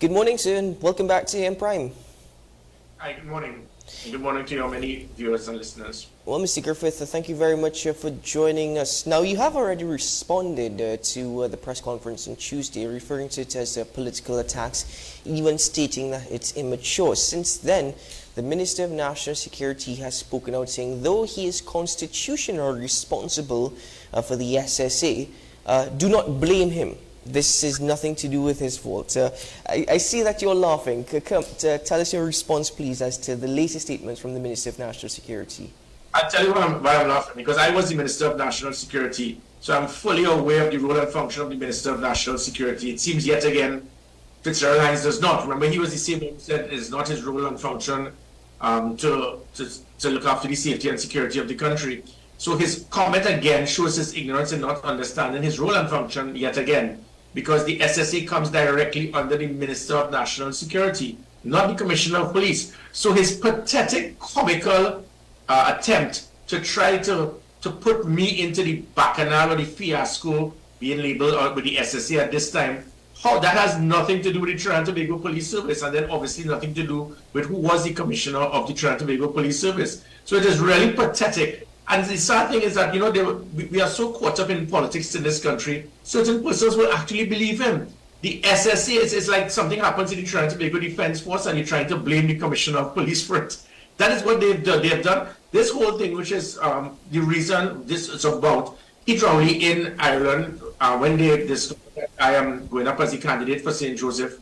Good morning, sir, and welcome back to AM Prime. Hi, good morning. Good morning to your many viewers and listeners. Well, Mr. Griffith, thank you very much for joining us. Now, you have already responded to the press conference on Tuesday, referring to it as political attacks, even stating that it's immature. Since then, the Minister of National Security has spoken out saying, though he is constitutionally responsible for the SSA, do not blame him. This is nothing to do with his fault. I see that you're laughing. Come, tell us your response, please, as to the latest statements from the Minister of National Security. I'll tell you why I'm laughing, because I was the Minister of National Security, so I'm fully aware of the role and function of the Minister of National Security. It seems yet again Fitzgerald Hines does not. Remember, he was the same one who said it is not his role and function to look after the safety and security of the country. So his comment again shows his ignorance in not understanding his role and function yet again, because the SSA comes directly under the Minister of National Security, not the Commissioner of Police. So his pathetic, comical attempt to try to put me into the bacchanal or the fiasco being labeled with the SSA at this time, that has nothing to do with the Trinidad and Tobago Police Service, and then obviously nothing to do with who was the Commissioner of the Trinidad and Tobago Police Service. So it is really pathetic. And the sad thing is that, we are so caught up in politics in this country, certain persons will actually believe him. The SSA is like something happens in the Trinidad and Tobago Defense Force and you're trying to blame the Commissioner of Police for it. That is what they've done. They have done this whole thing, which is the reason this is about. Keith Rowley in Ireland, when they discovered that I am going up as a candidate for St. Joseph,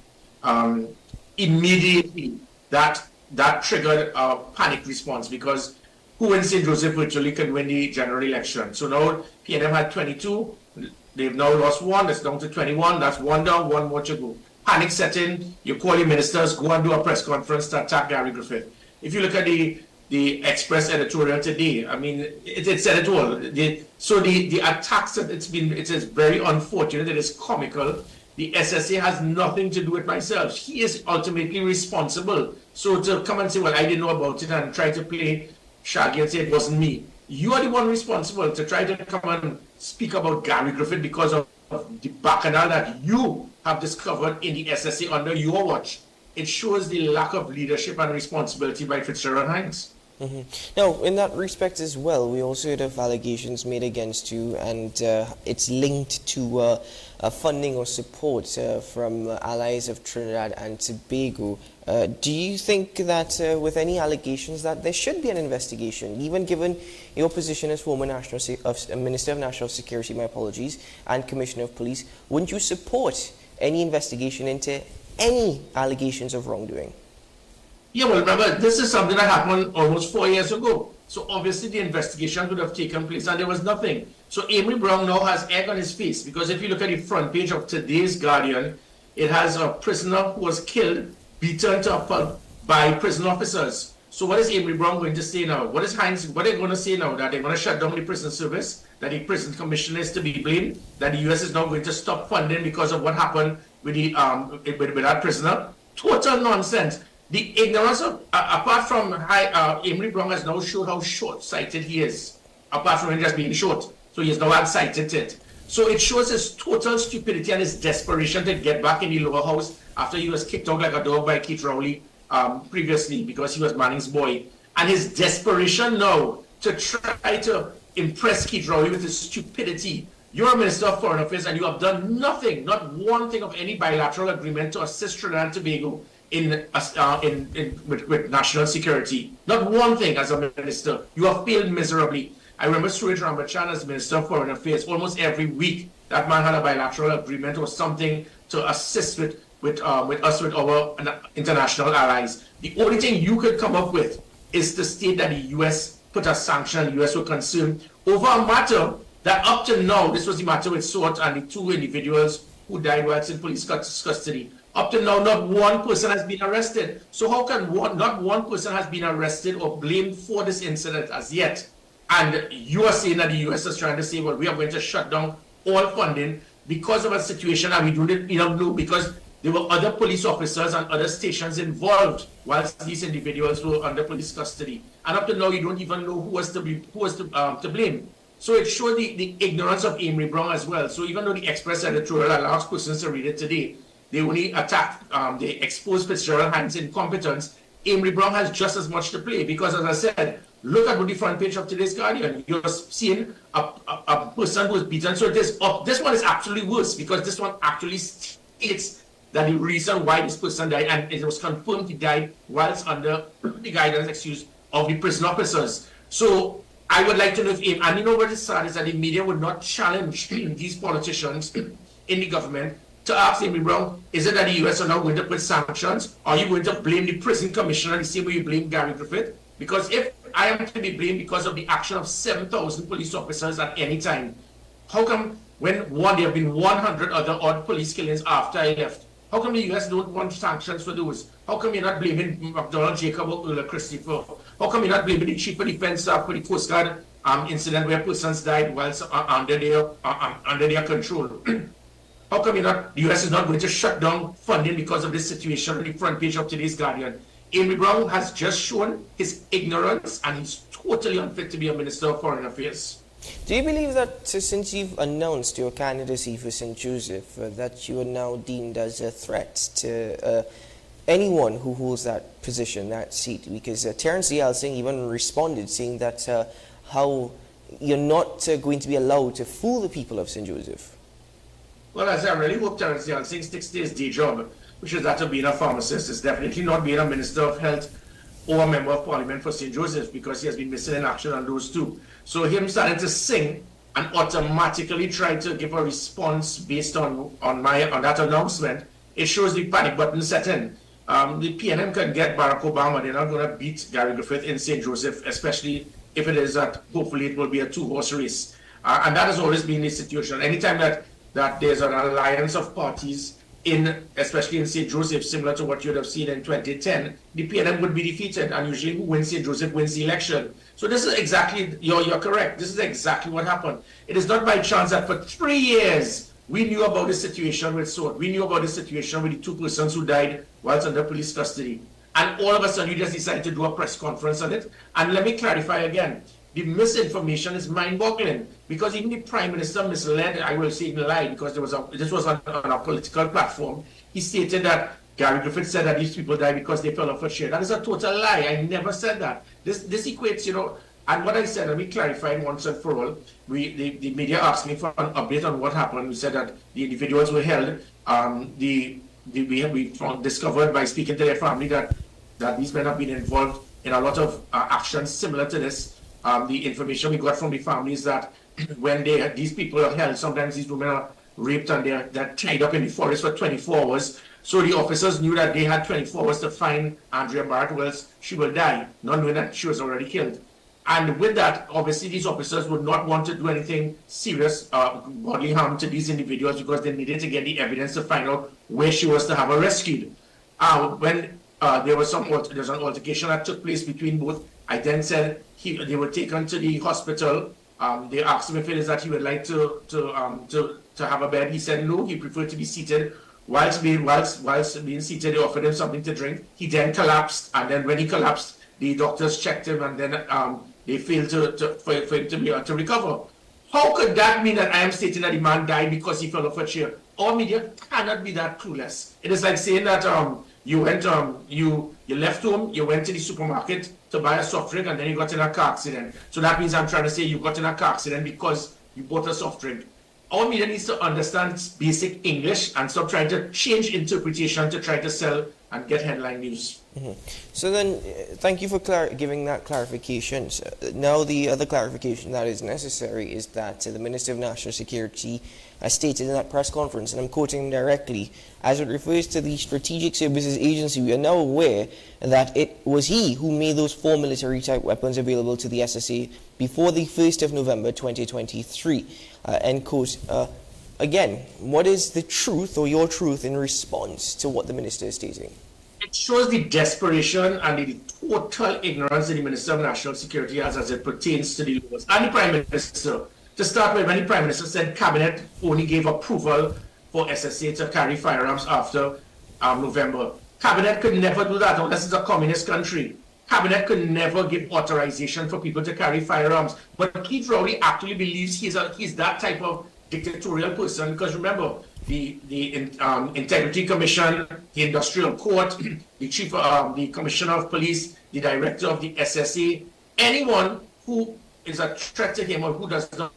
immediately that triggered a panic response, because who in St. Joseph virtually can win the general election. So now PNM had 22, they've now lost one, it's down to 21, that's one down, one more to go. Panic set in, you call your ministers, go and do a press conference to attack Gary Griffith. If you look at the Express editorial today, I mean, it said it all. So the attacks that it is very unfortunate, it is comical. The SSA has nothing to do with myself. He is ultimately responsible. So to come and say, well, I didn't know about it, and try to play Shaggy and say it wasn't me. You are the one responsible to try to come and speak about Gary Griffith because of the bacchanal that you have discovered in the SSA under your watch. It shows the lack of leadership and responsibility by Fitzgerald Hines. Mm-hmm. Now, in that respect as well, we also heard of allegations made against you, and it's linked to funding or support from allies of Trinidad and Tobago. Do you think that with any allegations that there should be an investigation, even given your position as former Minister of National Security, my apologies, and Commissioner of Police, wouldn't you support any investigation into any allegations of wrongdoing? Yeah, well, remember, this is something that happened almost 4 years ago. So obviously the investigation would have taken place and there was nothing. So Amory Brown now has egg on his face, because if you look at the front page of today's Guardian, it has a prisoner who was killed, beaten to a pulp by prison officers. So what is Amory Brown going to say now? What is Hines, what are they going to say now? That they're going to shut down the prison service? That the prison commissioner is to be blamed? That the US is now going to stop funding because of what happened with with that prisoner? Total nonsense. The ignorance of, apart from Amory Brown has now showed how short-sighted he is, apart from him just being short. So he has now sighted it. So it shows his total stupidity and his desperation to get back in the lower house after he was kicked out like a dog by Keith Rowley previously, because he was Manning's boy. And his desperation now to try to impress Keith Rowley with his stupidity. You're a Minister of Foreign Affairs and you have done nothing, not one thing of any bilateral agreement to assist Trinidad and Tobago with national security. Not one thing as a minister. You have failed miserably. I remember Suraj Rambachan as Minister of Foreign Affairs. Almost every week, that man had a bilateral agreement or something to assist with us, with our international allies. The only thing you could come up with is to state that the US put a sanction, the US were concerned over a matter that up to now, this was the matter with Swart and the two individuals who died whilst in police custody. Up to now, not one person has been arrested. So how can not one person has been arrested or blamed for this incident as yet? And you are saying that the US is trying to say, well, we are going to shut down all funding because of a situation that we don't know, because there were other police officers and other stations involved whilst these individuals were under police custody. And up to now, you don't even know who was to blame. So it showed the ignorance of Amory Brown as well. So even though the Express editorial allows persons to read it today, they only attack, they expose Fitzgerald Hines' incompetence. Amory Brown has just as much to play because, as I said, look at the front page of today's Guardian. You're seeing a person who's beaten. So this one is actually worse because this one actually states that the reason why this person died, and it was confirmed he died whilst under the guidance, of the prison officers. So I would like to know if, and you know what is sad is that the media would not challenge these politicians in the government to ask Amy Brown, is it that the US are now going to put sanctions? Are you going to blame the prison commissioner the same way you blame Gary Griffith? Because if I am to be blamed because of the action of 7,000 police officers at any time, how come when there have been 100 other odd police killings after I left, how come the US don't want sanctions for those? How come you're not blaming McDonald Jacob or Ulla Christopher? How come you're not blaming the chief of defense staff for the Coast Guard incident where persons died whilst under their control? How come the US is not going to shut down funding because of this situation on the front page of today's Guardian? Amy Brown has just shown his ignorance and he's totally unfit to be a Minister of Foreign Affairs. Do you believe that since you've announced your candidacy for St. Joseph, that you are now deemed as a threat to anyone who holds that position, that seat? Because Terence Yelsing even responded saying that how you're not going to be allowed to fool the people of St. Joseph. Well, as I really hope Terence Yelsing sticks to his day job, which is that of being a pharmacist. It's definitely not being a Minister of Health or a Member of Parliament for St. Joseph, because he has been missing in action on those two. So him starting to sing and automatically try to give a response based on that announcement, it shows the panic button set in. The PNM can get Barack Obama. They're not going to beat Gary Griffith in St. Joseph, especially if it is that hopefully it will be a two-horse race. And that has always been the situation. Anytime that there's an alliance of parties, especially in St. Joseph, similar to what you'd have seen in 2010, the PNM would be defeated, and usually who wins St. Joseph wins the election. So this is exactly, you're correct, this is exactly what happened. It is not by chance that for 3 years, we knew about the situation with Sword. We knew about the situation with the two persons who died whilst under police custody. And all of a sudden, you just decided to do a press conference on it. And let me clarify again. The misinformation is mind-boggling, because even the Prime Minister misled, I will say even lied, because this was on a political platform. He stated that Gary Griffith said that these people died because they fell off a chair. That is a total lie. I never said that. This equates, and what I said, let me clarify once and for all. The media asked me for an update on what happened. We said that the individuals were held. We discovered by speaking to their family that these men have been involved in a lot of actions similar to this. The information we got from the family is that when these people are held, sometimes these women are raped and they're tied up in the forest for 24 hours. So the officers knew that they had 24 hours to find Andrea Barrett, or else she will die, not knowing that she was already killed. And with that, obviously, these officers would not want to do anything serious, bodily harm to these individuals, because they needed to get the evidence to find out where she was to have her rescued. When there was an altercation that took place between both, I then said they were taken to the hospital. They asked him if it is that he would like to have a bed. He said no, he preferred to be seated. Whilst being seated, they offered him something to drink. He then collapsed, and then when he collapsed, the doctors checked him, and then they failed for him to recover. How could that mean that I am stating that the man died because he fell off a chair? Our media cannot be that clueless. It is like saying that you left home, you went to the supermarket to buy a soft drink, and then you got in a car accident. So that means I'm trying to say you got in a car accident because you bought a soft drink. Our media needs to understand basic English and stop trying to change interpretation to try to sell and get headline news. Mm-hmm. So then, thank you for giving that clarification. So, now the other clarification that is necessary is that the Minister of National Security stated in that press conference, and I'm quoting him directly, as it refers to the Strategic Services Agency, we are now aware that it was he who made those 4 military-type weapons available to the SSA before the 1st of November 2023. End quote. Again, what is the truth or your truth in response to what the minister is stating? It shows the desperation and the total ignorance that the Minister of National Security has as it pertains to the laws. And the Prime Minister, to start with, when the Prime Minister said Cabinet only gave approval for SSA to carry firearms after November. Cabinet could never do that unless it's a communist country. Cabinet could never give authorization for people to carry firearms. But Keith Rowley actually believes he's that type of dictatorial person, because remember, Integrity Commission, the Industrial Court, the Commissioner of Police, the Director of the SSA, anyone who is a threat to him or who does not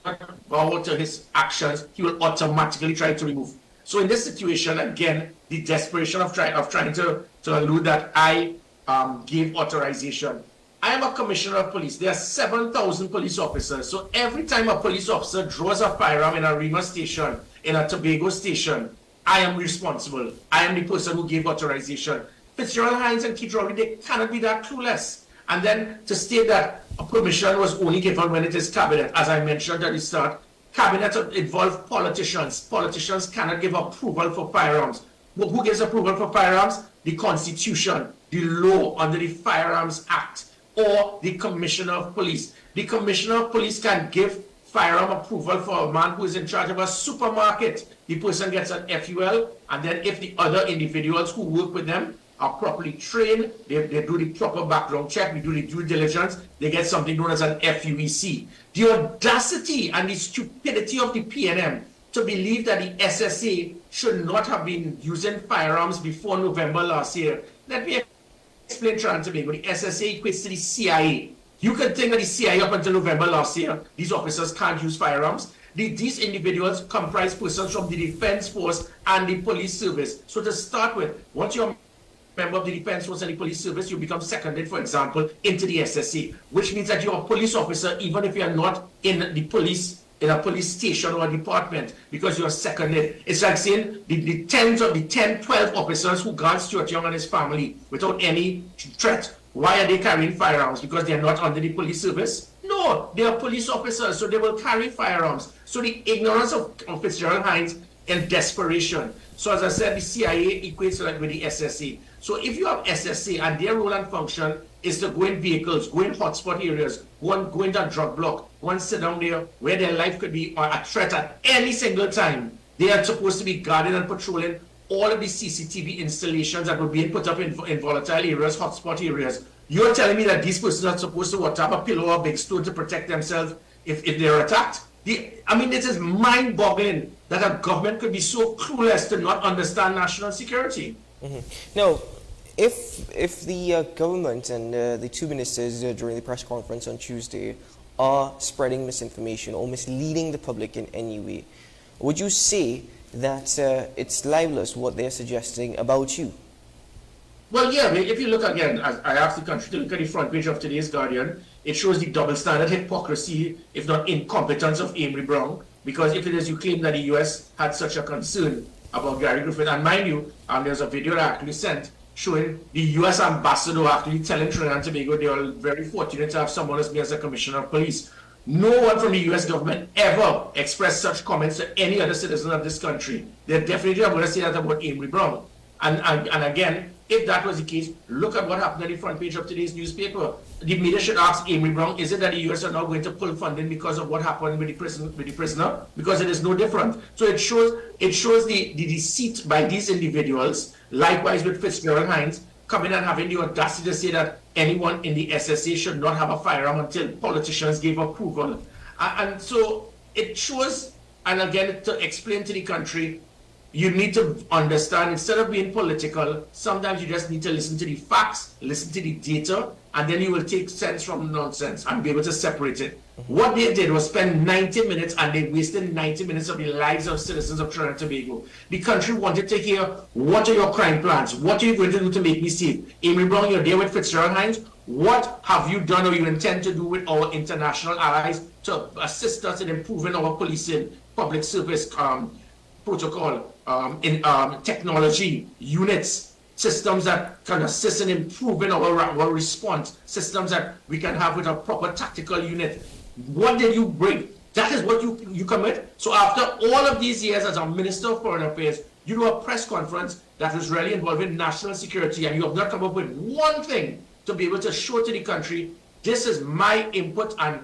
bow to his actions, he will automatically try to remove. So in this situation, again, the desperation of trying to allude that I gave authorization. I am a commissioner of police. There are 7,000 police officers. So every time a police officer draws a firearm in a Rima station, in a Tobago station, I am responsible. I am the person who gave authorization. Fitzgerald Hines and Keith Rowley, they cannot be that clueless. And then to state that a permission was only given when it is cabinet, as I mentioned at the start, cabinet involve politicians. Politicians cannot give approval for firearms. Who gives approval for firearms? The Constitution, the law under the Firearms Act, or the Commissioner of Police. The Commissioner of Police can give firearm approval for a man who is in charge of a supermarket. The person gets an FUL, and then if the other individuals who work with them are properly trained, they do the proper background check, we do the due diligence, they get something known as an FUEC. The audacity and the stupidity of the PNM to believe that the SSA should not have been using firearms before November last year. Let me explain Trinidad and Tobago. The SSA equates to the CIA. You can think that the CIA up until November last year, these officers can't use firearms. These individuals comprise persons from the Defense Force and the Police Service. So to start with, once you're a member of the Defense Force and the Police Service, you become seconded, for example, into the SSA, which means that you're a police officer even if you're not in the police, in a police station or a department, because you're seconded. It's like saying the 10, 12 officers who guard Stuart Young and his family without any threat. Why are they carrying firearms? Because they're not under the police service? No, they are police officers, so they will carry firearms. So the ignorance of Fitzgerald Hines and desperation. So as I said, the CIA equates to like with the SSA. So if you have SSA and their role and function is to go in vehicles, go in hotspot areas, go into a drug block, go and sit down there where their life could be a threat at any single time. They are supposed to be guarding and patrolling all of the CCTV installations that were being put up in volatile areas, hotspot areas. You're telling me that these persons are supposed to have a pillow or a big stone to protect themselves if they're attacked? I mean, this is mind-boggling that a government could be so clueless to not understand national security. Mm-hmm. Now, if the government and the two ministers during the press conference on Tuesday are spreading misinformation or misleading the public in any way, would you say that it's libelous what they're suggesting about you? Well, yeah, if you look again, I asked the country to look at the front page of today's Guardian, it shows the double standard, hypocrisy, if not incompetence of Amory Brown, because if it is you claim that the US had such a concern about Gary Griffith, and mind you, there's a video that I actually sent showing the US ambassador actually telling Trinidad and Tobago they are very fortunate to have someone as me as a commissioner of police. No one from the US government ever expressed such comments to any other citizen of this country. They're definitely not going to say that about Amory Brown. And again, if that was the case, look at what happened on the front page of today's newspaper. The media should ask Amory Brown, is it that the US are now going to pull funding because of what happened with the prisoner? Because it is no different. So it shows the deceit by these individuals, likewise with Fitzgerald Hines, coming and having the audacity to say that anyone in the SSA should not have a firearm until politicians gave approval. And so it shows, and again, to explain to the country, you need to understand, instead of being political, sometimes you just need to listen to the facts, listen to the data, and then you will take sense from nonsense and be able to separate it. What they did was spend 90 minutes, and they wasted 90 minutes of the lives of citizens of Trinidad and Tobago. The country wanted to hear, what are your crime plans? What are you going to do to make me safe? Amory Brown, you're there with Fitzgerald Hines. What have you done or you intend to do with our international allies to assist us in improving our policing, public service protocol, in technology, units, systems that can assist in improving our response, systems that we can have with a proper tactical unit? What did you bring? That is what you commit. So after all of these years as a Minister of Foreign Affairs, you do a press conference that is really involving national security, and you have not come up with one thing to be able to show to the country, this is my input and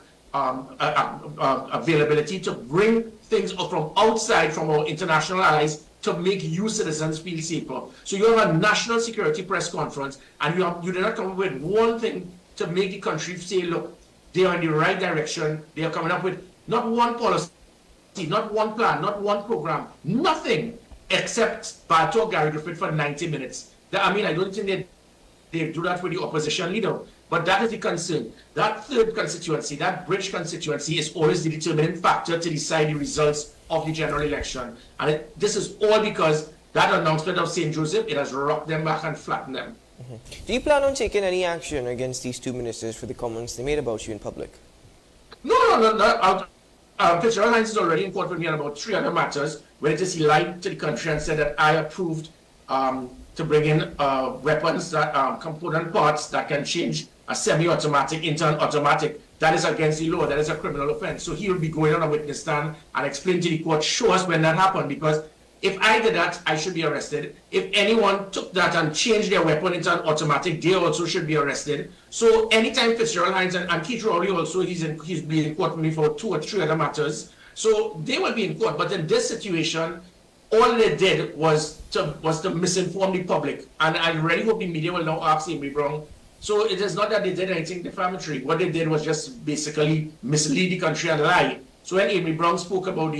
availability to bring things from outside, from our international allies, to make you citizens feel safer. So you have a national security press conference, and you did not come up with one thing to make the country say, look, they are in the right direction. They are coming up with not one policy, not one plan, not one program, nothing. except Bartok Gary Griffith for 90 minutes. I mean, I don't think they do that for the opposition leader. But that is the concern. That third constituency, that bridge constituency, is always the determining factor to decide the results of the general election. And this is all because that announcement of St. Joseph, it has rocked them back and flattened them. Do you plan on taking any action against these two ministers for the comments they made about you in public? No. Fitzgerald Hines is already in court with me on about 3 other matters, where it is he lied to the country and said that I approved to bring in weapons, that component parts that can change a semi-automatic into an automatic. That is against the law. That is a criminal offense. So he will be going on a witness stand and explain to the court, show us when that happened, because if I did that, I should be arrested. If anyone took that and changed their weapon into an automatic, they also should be arrested. So anytime Fitzgerald Hines and Keith Rowley also, he's been in court with me for 2 or 3 other matters. So they will be in court. But in this situation, all they did was to misinform the public. And I really hope the media will now ask Amy Brown. So it is not that they did anything defamatory. What they did was just basically mislead the country and lie. So when Amy Brown spoke about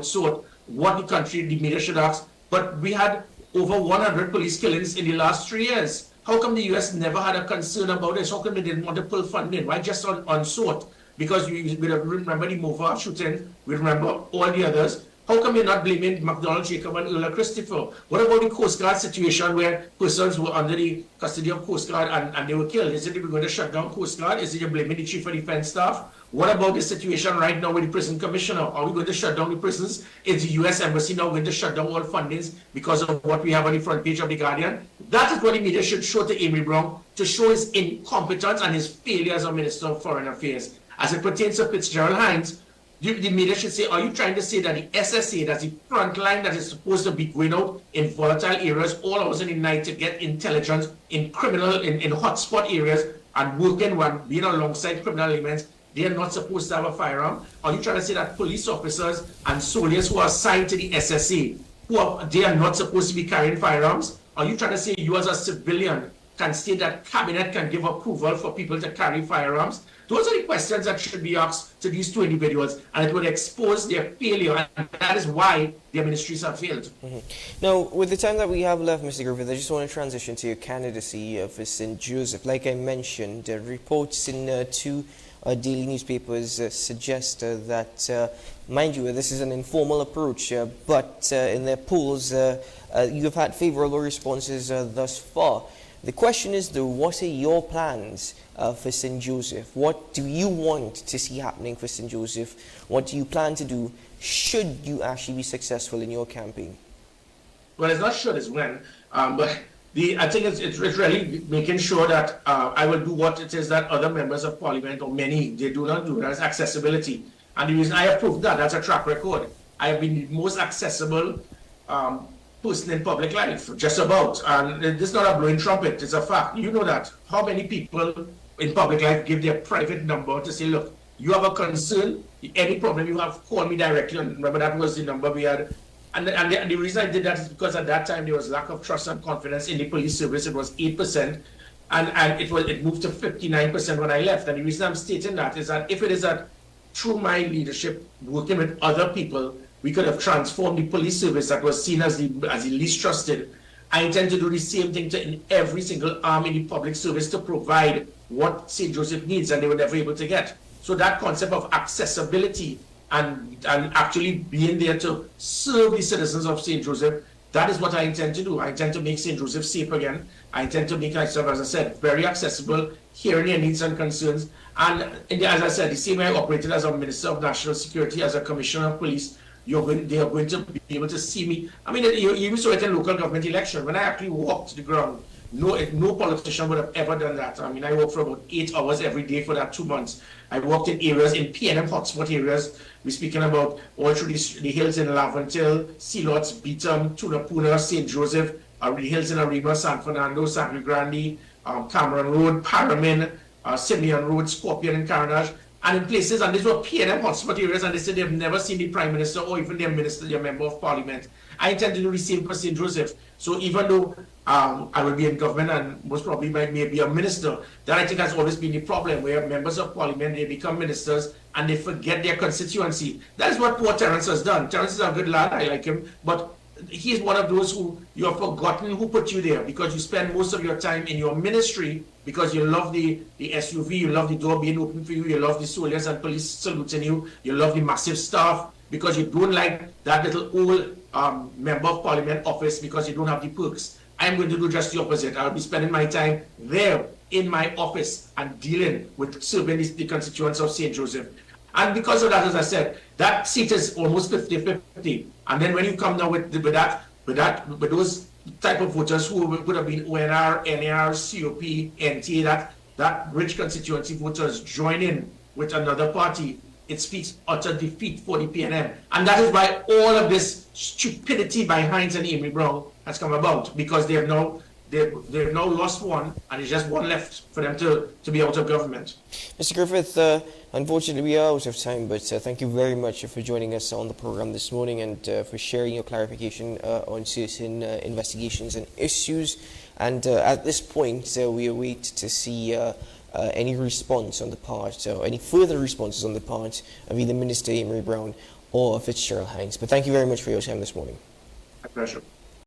SOT, what the country, the media should ask, but we had over 100 police killings in the last 3 years. How come the US never had a concern about this? How come they didn't want to pull funding? Why just on SOT? Because we remember the Mova shooting, we remember all the others. How come you're not blaming McDonald Jacob and Earl Christopher? What about the Coast Guard situation where persons were under the custody of Coast Guard and they were killed? Is it we're going to shut down Coast Guard? Is it you're blaming the Chief of Defense Staff? What about the situation right now with the prison commissioner? Are we going to shut down the prisons? Is the US Embassy now going to shut down all fundings because of what we have on the front page of The Guardian? That is what the media should show to Amy Brown, to show his incompetence and his failure as a Minister of Foreign Affairs. As it pertains to Fitzgerald Hines, the media should say, are you trying to say that the SSA, that's the front line that is supposed to be going out in volatile areas all hours in the night to get intelligence in hotspot areas and working being alongside criminal elements, they are not supposed to have a firearm? Are you trying to say that police officers and soldiers who are assigned to the SSA, they are not supposed to be carrying firearms? Are you trying to say you as a civilian can state that cabinet can give approval for people to carry firearms? Those are the questions that should be asked to these two individuals, and it would expose their failure, and that is why their ministries have failed. Now, with the time that we have left, Mr. Griffith, I just want to transition to your candidacy for St. Joseph. Like I mentioned, reports in 2 daily newspapers suggest that, mind you, this is an informal approach, but in their polls, you have had favorable responses thus far. The question is, though, what are your plans for St. Joseph? What do you want to see happening for St. Joseph? What do you plan to do should you actually be successful in your campaign? Well, it's not should, it's when. But I think it's really making sure that I will do what it is that other members of parliament, or many, they do not do. That's accessibility. And the reason I have proved that, that's a track record. I have been the most accessible person in public life, just about. And this is not a blowing trumpet, it's a fact. You know that. How many people in public life give their private number to say, look, you have a concern, any problem you have, call me directly. And remember, that was the number we had. And the reason I did that is because at that time there was lack of trust and confidence in the police service. It was 8%, and it moved to 59% when I left. And the reason I'm stating that is that if it is that through my leadership, working with other people, we could have transformed the police service that was seen as the least trusted. I intend to do the same thing in every single arm in the public service to provide what St. Joseph needs and they were never able to get. So that concept of accessibility and actually being there to serve the citizens of St. Joseph, that is what I intend to do. I intend to make St. Joseph safe again. I intend to make myself, as I said, very accessible, hearing their needs and concerns. And as I said, the same way I operated as a Minister of National Security, as a Commissioner of Police, they are going to be able to see me. I mean, you even saw it in local government election. When I actually walked the ground, no politician would have ever done that. I mean, I worked for about 8 hours every day for that 2 months. I worked in areas, in PNM hotspot areas. We're speaking about all through the hills in Laventille, Sealots, Beetham, Tunapuna, St. Joseph, the hills in Arima, San Fernando, Sangre Grande, Cameron Road, Paramin, Simeon Road, Scorpion, and Carnage. And in places, and these were PNM hotspot areas, and they said they've never seen the Prime Minister or even their Minister, their Member of Parliament. I intend to do the same for St. Joseph. So even though I will be in government and most probably may be a minister, that I think has always been the problem, where members of Parliament, they become ministers and they forget their constituency. That is what poor Terence has done. Terence is a good lad, I like him, but he's one of those who you have forgotten who put you there, because you spend most of your time in your ministry because you love the SUV, you love the door being open for you, you love the soldiers and police saluting you, you love the massive staff, because you don't like that little old member of parliament office because you don't have the perks. I'm going to do just the opposite. I'll be spending my time there in my office and dealing with serving the constituents of St. Joseph. And because of that, as I said, that seat is almost 50-50. And then when you come now with those type of voters who would have been ONR, NAR, COP, NTA, that rich constituency voters join in with another party, it speaks utter defeat for the PNM. And that is why all of this stupidity by Hines and Amy Brown has come about, because they've now lost one, and it's just one left for them to be out of government. Mr. Griffith, unfortunately we are out of time, but thank you very much for joining us on the program this morning and for sharing your clarification on certain investigations and issues. And at this point, we await to see any response on the part, or any further responses on the part of either Minister Emery Brown or Fitzgerald Hines. But thank you very much for your time this morning. My pleasure.